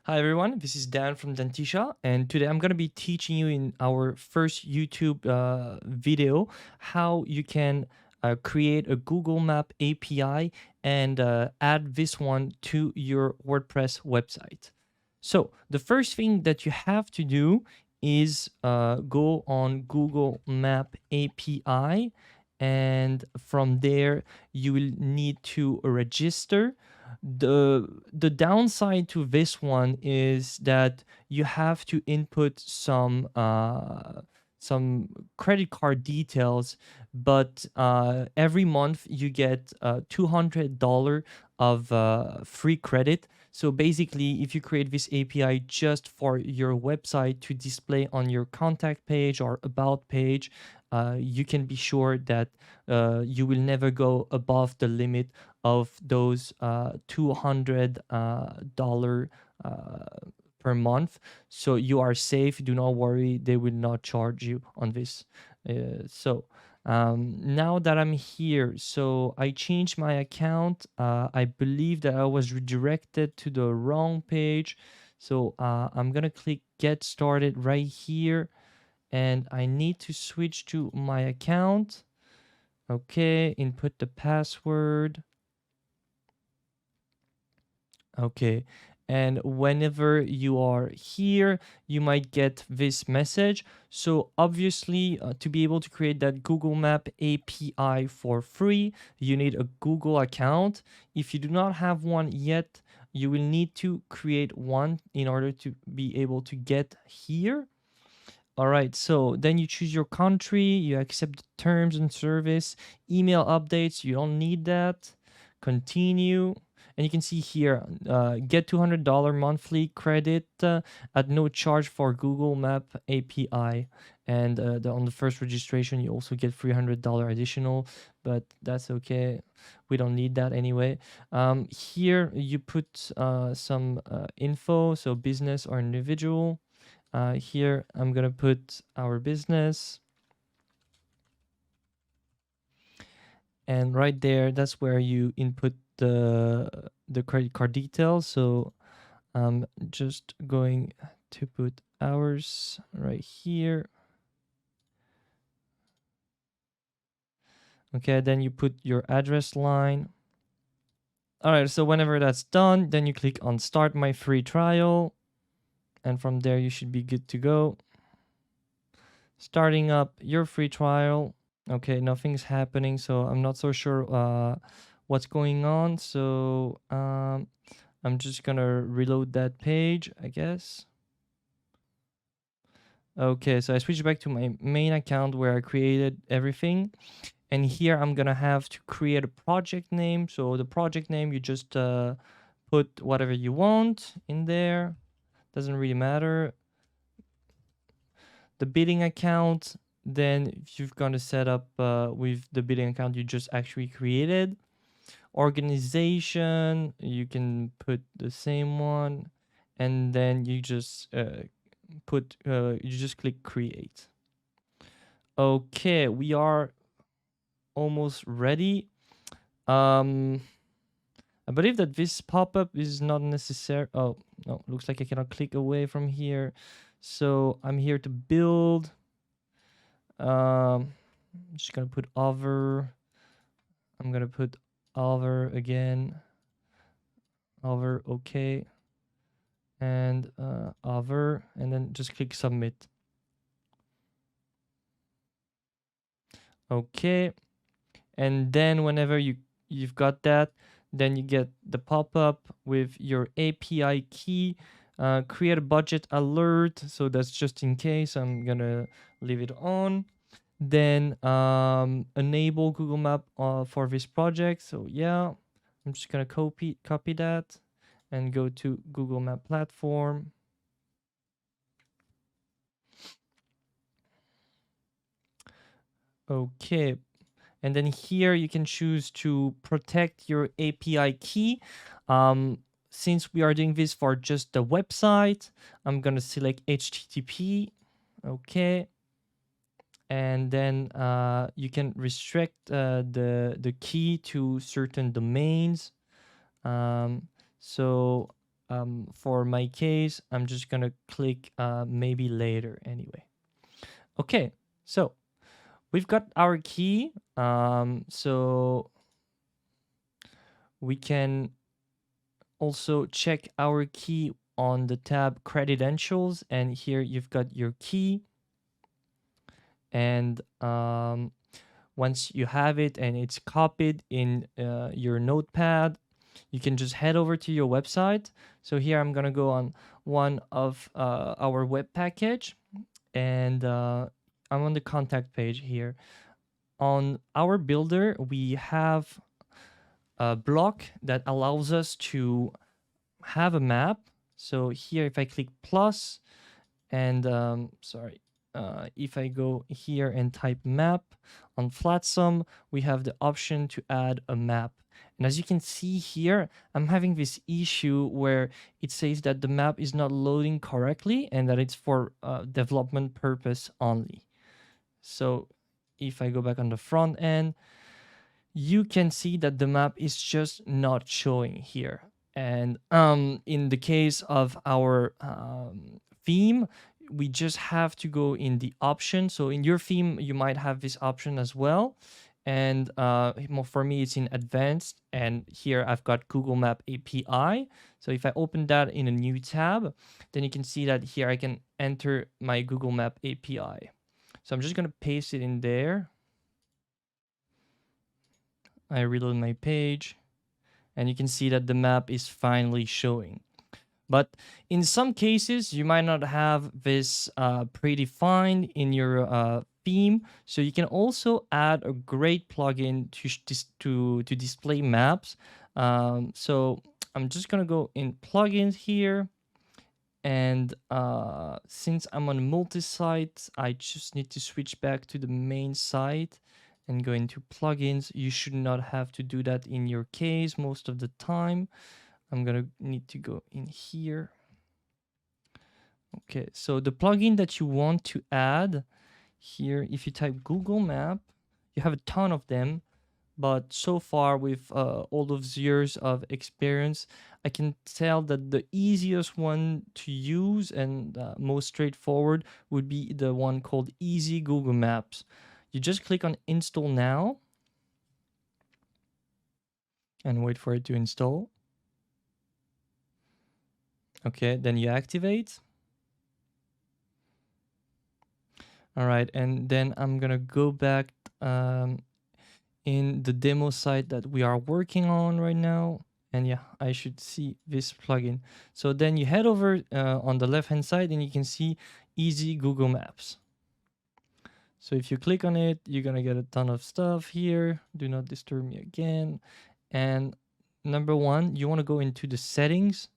Hi everyone, this is Dan from Dentisha, and today I'm going to be teaching you in our first YouTube video how you can create a Google Map API and add this one to your WordPress website. So the first thing that you have to do is go on Google Map API, and from there you will need to register. The downside to this one is that you have to input some credit card details, but every month you get $200 of free credit. So basically, if you create this API just for your website to display on your contact page or about page, you can be sure that you will never go above the limit of those $200 per month. So you are safe. Do not worry. They will not charge you on this. Now that I'm here, so I changed my account. I believe that I was redirected to the wrong page. So I'm going to click get started right here. And I need to switch to my account. Okay, input the password. Okay. And whenever you are here, you might get this message. So obviously, to be able to create that Google Map API for free, you need a Google account. If you do not have one yet, you will need to create one in order to be able to get here. All right, so then you choose your country, you accept the terms and service, email updates, you don't need that. Continue. And you can see here, get $200 monthly credit at no charge for Google Map API. And on the first registration, you also get $300 additional, but that's okay. We don't need that anyway. Here you put some info, so business or individual. Here I'm gonna put our business, and right there, that's where you input the credit card details. So I'm just going to put ours right here. Okay, then you put your address line. All right, so whenever that's done, then you click on start my free trial, and from there you should be good to go. Starting up your free trial. Okay, nothing's happening, so I'm not so sure what's going on. So I'm just gonna reload that page, I guess. Okay, so I switched back to my main account where I created everything. And here I'm gonna have to create a project name. So the project name, you just put whatever you want in there. Doesn't really matter. The bidding account, then you've got to set up with the bidding account you just actually created. Organization, you can put the same one, and then you just you just click create. Okay, we are almost ready. I believe that this pop-up is not necessary. Oh no, looks like I cannot click away from here. So I'm here to build. I'm just gonna put over. I'm gonna put over again. Over, okay. And over, and then just click submit. Okay. And then whenever you've got that, then you get the pop-up with your API key. Create a budget alert. So that's just in case. I'm gonna leave it on. Then enable Google Map for this project. So yeah, I'm just gonna copy that and go to Google Map platform. Okay, and then here you can choose to protect your API key. Since we are doing this for just the website, I'm gonna select HTTP. Okay, and then you can restrict the key to certain domains. So for my case, I'm just gonna click maybe later anyway. Okay, so we've got our key. So we can also check our key on the tab credentials, and here you've got your key. And once you have it and it's copied in your notepad, you can just head over to your website. So here I'm gonna go on one of our web package, and I'm on the contact page here. On our builder, we have a block that allows us to have a map. So here, if I click plus, and if I go here and type map on FlatSum, we have the option to add a map. And as you can see here, I'm having this issue where it says that the map is not loading correctly and that it's for development purpose only. So if I go back on the front end, you can see that the map is just not showing here. And in the case of our theme, we just have to go in the option. So in your theme, you might have this option as well. And for me, it's in advanced. And here I've got Google Map API. So if I open that in a new tab, then you can see that here I can enter my Google Map API. So I'm just going to paste it in there. I reload my page, and you can see that the map is finally showing. But in some cases, you might not have this predefined in your theme. So you can also add a great plugin to display maps. So I'm just gonna go in plugins here. And since I'm on multi-site, I just need to switch back to the main site and go into plugins. You should not have to do that in your case most of the time. I'm gonna need to go in here. Okay, so the plugin that you want to add here, if you type Google Map, you have a ton of them. But so far, with all those years of experience, I can tell that the easiest one to use and most straightforward would be the one called Easy Google Maps. You just click on Install Now and wait for it to install. Okay, then you activate. All right, and then I'm gonna go back in the demo site that we are working on right now. And yeah, I should see this plugin. So then you head over on the left hand side and you can see Easy Google Maps. So if you click on it, you're gonna get a ton of stuff here. Do not disturb me again. And number one, you wanna go into the settings.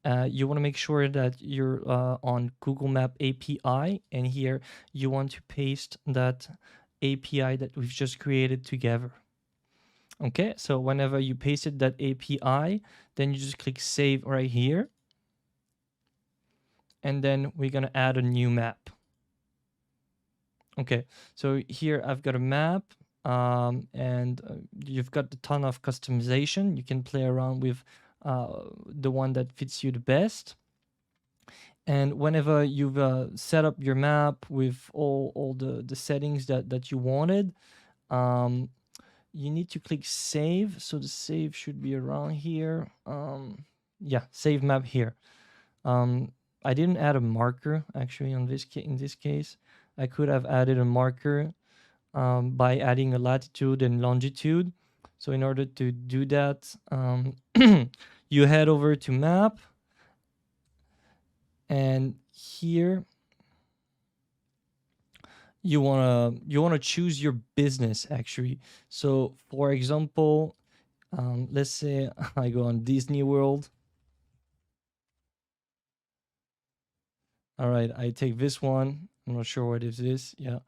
You wanna make sure that you're on Google Map API, and here you want to paste that API that we've just created together. Okay, so whenever you pasted that API, then you just click save right here. And then we're gonna add a new map. Okay, so here I've got a map, and you've got a ton of customization. You can play around with the one that fits you the best. And whenever you've set up your map with all the settings that you wanted, you need to click save. So the save should be around here. Yeah, save map here. I didn't add a marker actually in this case. I could have added a marker by adding a latitude and longitude. So in order to do that, you head over to map, and here you wanna choose your business actually. So for example, let's say I go on Disney World. All right, I take this one. I'm not sure what it is. Yeah.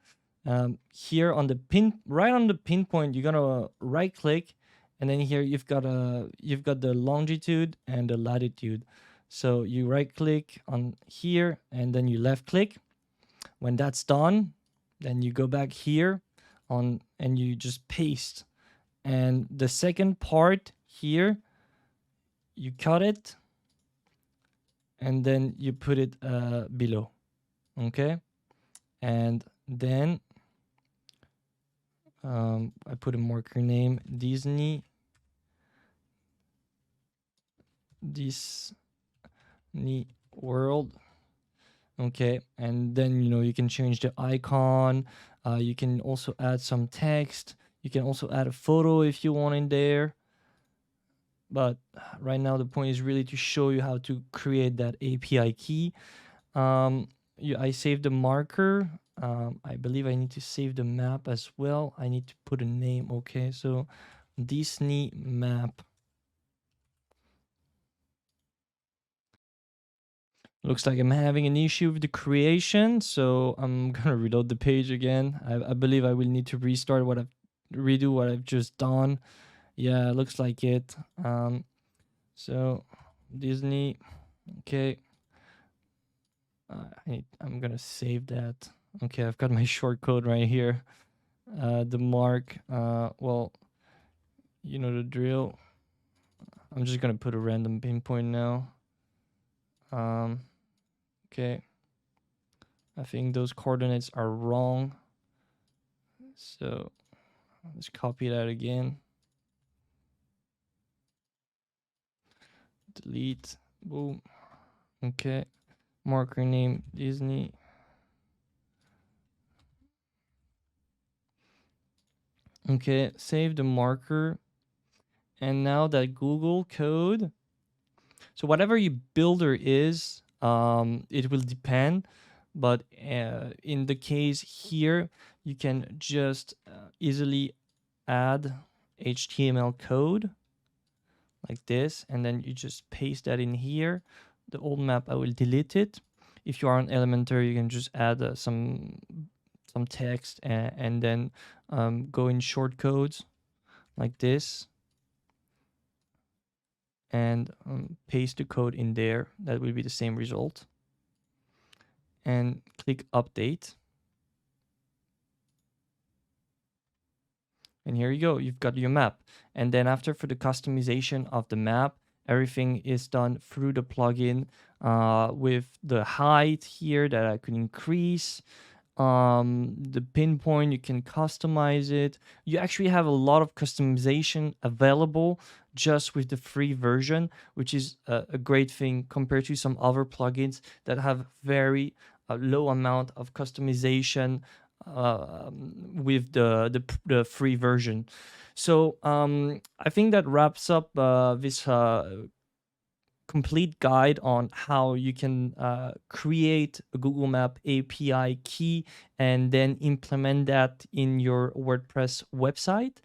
Here on the right on the pinpoint, you're gonna right click, and then here you've got the longitude and the latitude. So you right click on here, and then you left click. When that's done, then you go back here on and you just paste. And the second part here, you cut it, and then you put it below. Okay, and then I put a marker name Disney World. Okay, and then you can change the icon. You can also add some text. You can also add a photo if you want in there. But right now the point is really to show you how to create that API key. I saved the marker. I believe I need to save the map as well. I need to put a name. Okay, so Disney map. Looks like I'm having an issue with the creation, so I'm gonna reload the page again. I believe I will need to redo what I've just done. Yeah, looks like it. So Disney. Okay, I'm gonna save that. Okay, I've got my short code right here. The mark. Well, you know the drill. I'm just gonna put a random pinpoint now. Okay. I think those coordinates are wrong. So let's copy that again. Delete. Boom. Okay. Marker name Disney. Okay. Save the marker. And now that Google code. So whatever your builder is, it will depend. But in the case here, you can just easily add HTML code like this, and then you just paste that in here. The old map, I will delete it. If you are on Elementor, you can just add some text and then go in short codes like this and paste the code in there. That will be the same result. And click update. And here you go, you've got your map. And then after, for the customization of the map, everything is done through the plugin with the height here that I can increase. The pinpoint, you can customize it. You actually have a lot of customization available just with the free version, which is a great thing compared to some other plugins that have very low amount of customization with the free version. So I think that wraps up this complete guide on how you can create a Google Map API key and then implement that in your WordPress website.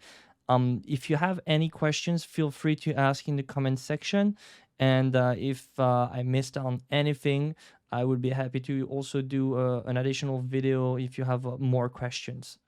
If you have any questions, feel free to ask in the comment section. And if I missed on anything, I would be happy to also do an additional video if you have more questions.